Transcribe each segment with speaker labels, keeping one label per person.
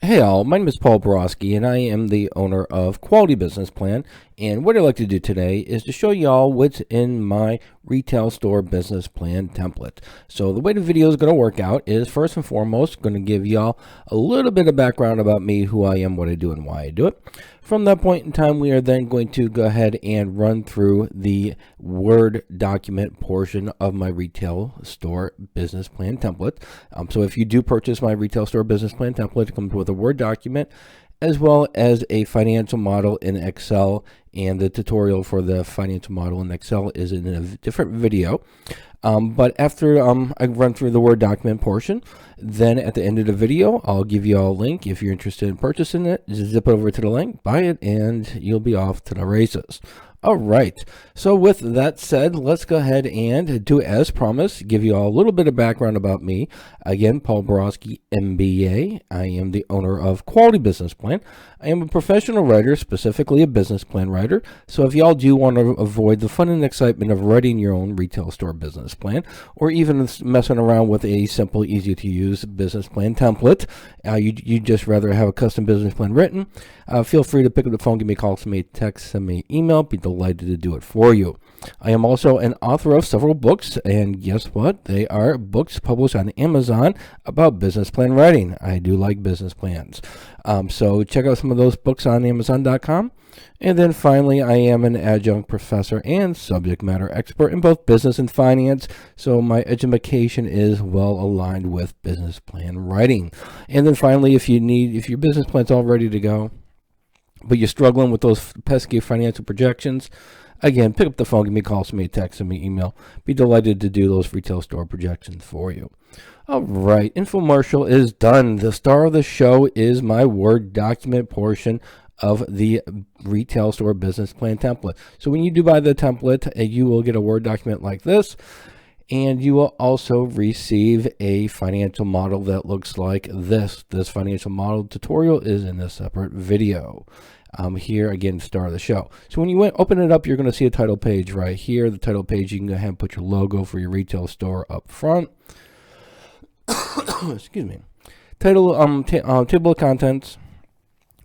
Speaker 1: Hey all, my name is Paul Borosky and I am the owner of Quality Business Plan, and what I'd like to do today is to show y'all what's in my retail store business plan template. So the way the video is going to work out is, first and foremost, going to give y'all a little bit of background about me, who I am, what I do, and why I do it. From that point in time, we are then going to go ahead and run through the Word document portion of my retail store business plan template. So if you do purchase my retail store business plan template, it comes with a Word document as well as a financial model in Excel, and the tutorial for the financial model in Excel is in a different video. But after I run through the Word document portion, then at the end of the video, I'll give you all a link. If you're interested in purchasing it, just zip over to the link, buy it, and you'll be off to the races. All right, so with that said, let's go ahead and do as promised, give you all a little bit of background about me. Again, Paul Borosky, MBA. I am the owner of Quality Business Plan. I am a professional writer, specifically a business plan writer. So if y'all do want to avoid the fun and excitement of writing your own retail store business plan, or even messing around with a simple, easy to use business plan template, you just rather have a custom business plan written, feel free to pick up the phone, give me a call, send me a text, send me an email. Be delighted to do it for you. I am also an author of several books, and guess what? They are books published on Amazon about business plan writing. I do like business plans. So check out some of those books on Amazon.com. And then finally, I am an adjunct professor and subject matter expert in both business and finance. So my education is well aligned with business plan writing. And then finally, if your business plan's all ready to go, but you're struggling with those pesky financial projections, again, pick up the phone, give me a call, send me a text, send me an email. Be delighted to do those retail store projections for you. All right, infomercial is done. The star of the show is my Word document portion of the retail store business plan template. So when you do buy the template, you will get a Word document like this, and you will also receive a financial model that looks like this. This financial model tutorial is in a separate video. Here, again, star of the show. So when you open it up, you're going to see a title page right here. The title page, you can go ahead and put your logo for your retail store up front. Excuse me. Title, table of contents.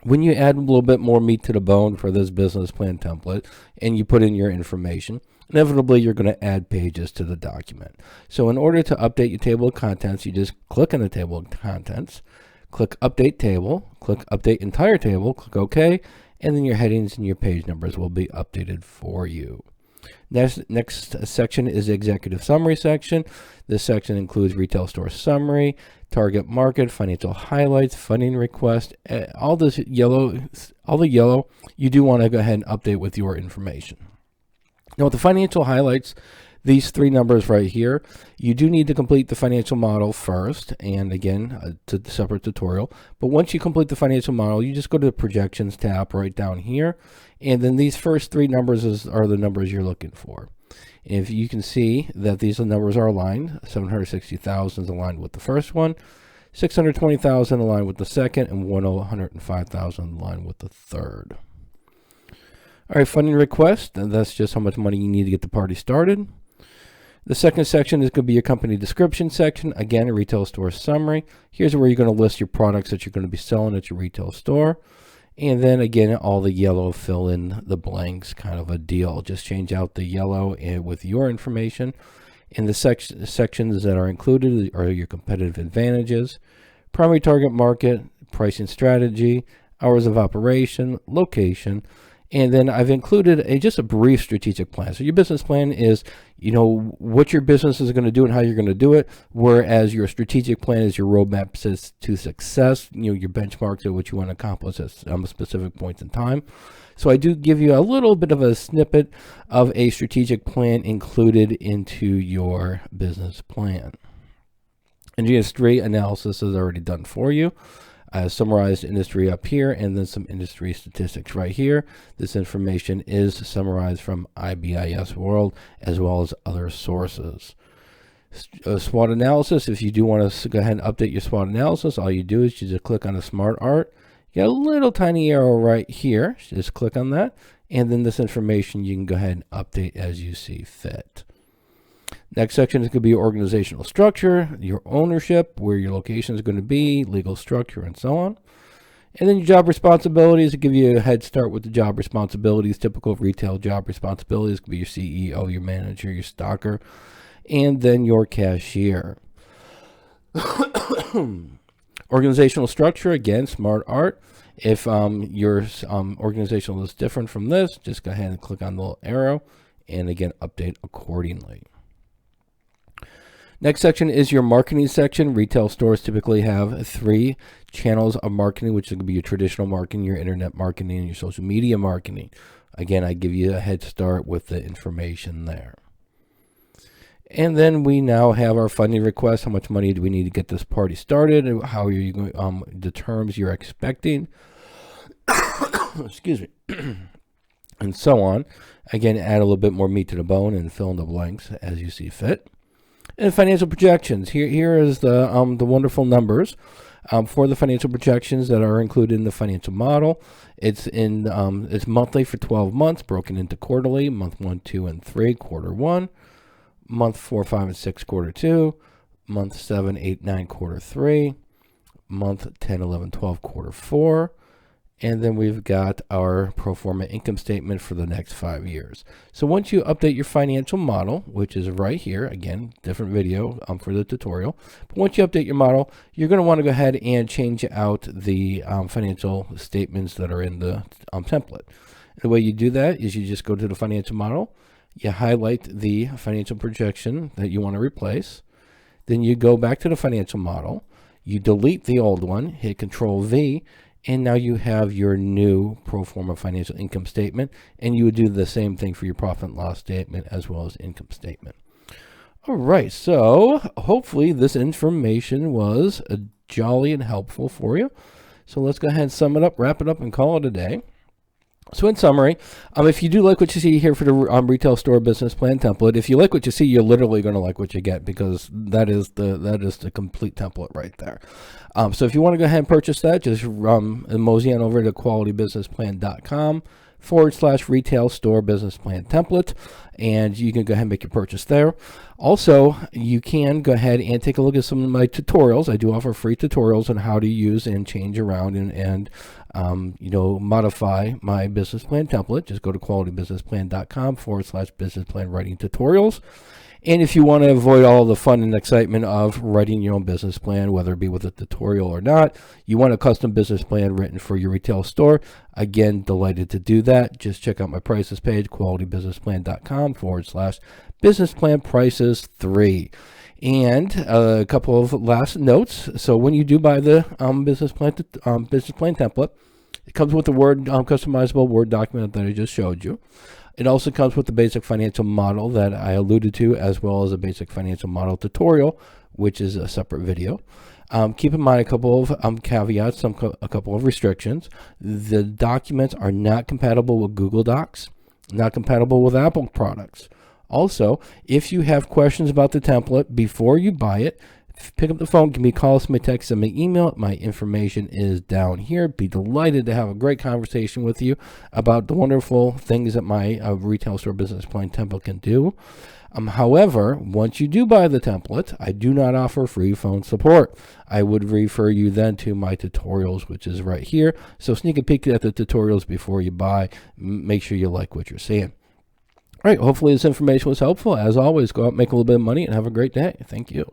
Speaker 1: When you add a little bit more meat to the bone for this business plan template and you put in your information, inevitably you're going to add pages to the document. So in order to update your table of contents, you just click on the table of contents, click Update Table, click Update Entire Table, click OK, and then your headings and your page numbers will be updated for you. Next section is the Executive Summary section. This section includes retail store summary, target market, financial highlights, funding request, all the yellow you do want to go ahead and update with your information. Now with the financial highlights, these three numbers right here, you do need to complete the financial model first, and again, to the separate tutorial. But once you complete the financial model, you just go to the projections tab right down here, and then these first three numbers are the numbers you're looking for. If you can see that these numbers are aligned, 760,000 is aligned with the first one, 620,000 aligned with the second, and 105,000 aligned with the third. All right, funding request, and that's just how much money you need to get the party started. The second section is going to be your company description section. Again, a retail store summary. Here's where you're going to list your products that you're going to be selling at your retail store. And then again, all the yellow, fill in the blanks kind of a deal. Just change out the yellow with your information. And the sections that are included are your competitive advantages, primary target market, pricing strategy, hours of operation, location. And then I've included just a brief strategic plan. So your business plan is, what your business is going to do and how you're going to do it, whereas your strategic plan is your roadmap to success, your benchmarks of what you want to accomplish at specific points in time. So I do give you a little bit of a snippet of a strategic plan included into your business plan. Industry analysis is already done for you. Summarized industry up here, and then some industry statistics right here. This information is summarized from IBIS World as well as other sources. SWOT analysis, if you do want to go ahead and update your SWOT analysis, all you do is you just click on the Smart Art. You got a little tiny arrow right here. Just click on that, and then this information you can go ahead and update as you see fit. Next section is going to be your organizational structure, your ownership, where your location is going to be, legal structure, and so on. And then your job responsibilities, to give you a head start with the job responsibilities. Typical retail job responsibilities could be your CEO, your manager, your stocker, and then your cashier. Organizational structure, again, smart art. If your organizational is different from this, just go ahead and click on the little arrow and again, update accordingly. Next section is your marketing section. Retail stores typically have 3 channels of marketing, which could be your traditional marketing, your internet marketing, and your social media marketing. Again, I give you a head start with the information there. And then we now have our funding request. How much money do we need to get this party started? And how are you going, the terms you're expecting, excuse me, and so on. Again, add a little bit more meat to the bone and fill in the blanks as you see fit. And financial projections. Here is the wonderful numbers for the financial projections that are included in the financial model. It's monthly for 12 months, broken into quarterly, month 1, 2, and 3, quarter 1, month 4, 5, and 6, quarter 2, month 7, 8, 9, quarter 3, month 10, 11, 12, quarter 4. And then we've got our pro forma income statement for the next 5 years. So once you update your financial model, which is right here, again, different video for the tutorial. But once you update your model, you're going to want to go ahead and change out the financial statements that are in the template. The way you do that is you just go to the financial model, you highlight the financial projection that you want to replace. Then you go back to the financial model, you delete the old one, hit Control V, and now you have your new pro forma financial income statement, and you would do the same thing for your profit and loss statement as well as income statement. All right, so hopefully this information was jolly and helpful for you. So let's go ahead and sum it up, wrap it up, and call it a day. So in summary, if you do like what you see here for the retail store business plan template, if you like what you see, you're literally going to like what you get, because that is the complete template right there. So if you want to go ahead and purchase that, just mosey on over to qualitybusinessplan.com/retail store business plan template, and you can go ahead and make your purchase there. Also, you can go ahead and take a look at some of my tutorials. I do offer free tutorials on how to use and change around and modify my business plan template. Just go to qualitybusinessplan.com/business plan writing tutorials. And if you want to avoid all the fun and excitement of writing your own business plan, whether it be with a tutorial or not, you want a custom business plan written for your retail store, again, delighted to do that. Just check out my prices page, qualitybusinessplan.com/business plan prices 3. And a couple of last notes. So when you do buy the business plan template, it comes with the customizable Word document that I just showed you. It also comes with the basic financial model that I alluded to, as well as a basic financial model tutorial, which is a separate video. Keep in mind a couple of caveats, a couple of restrictions. The documents are not compatible with Google Docs, not compatible with Apple products. Also, if you have questions about the template before you buy it, pick up the phone, give me a call, send me a text, send me an email. My information is down here. Be delighted to have a great conversation with you about the wonderful things that my retail store business plan template can do. However, once you do buy the template, I do not offer free phone support. I would refer you then to my tutorials, which is right here. So sneak a peek at the tutorials before you buy. Make sure you like what you're seeing. All right, hopefully this information was helpful. As always, go out, make a little bit of money, and have a great day. Thank you.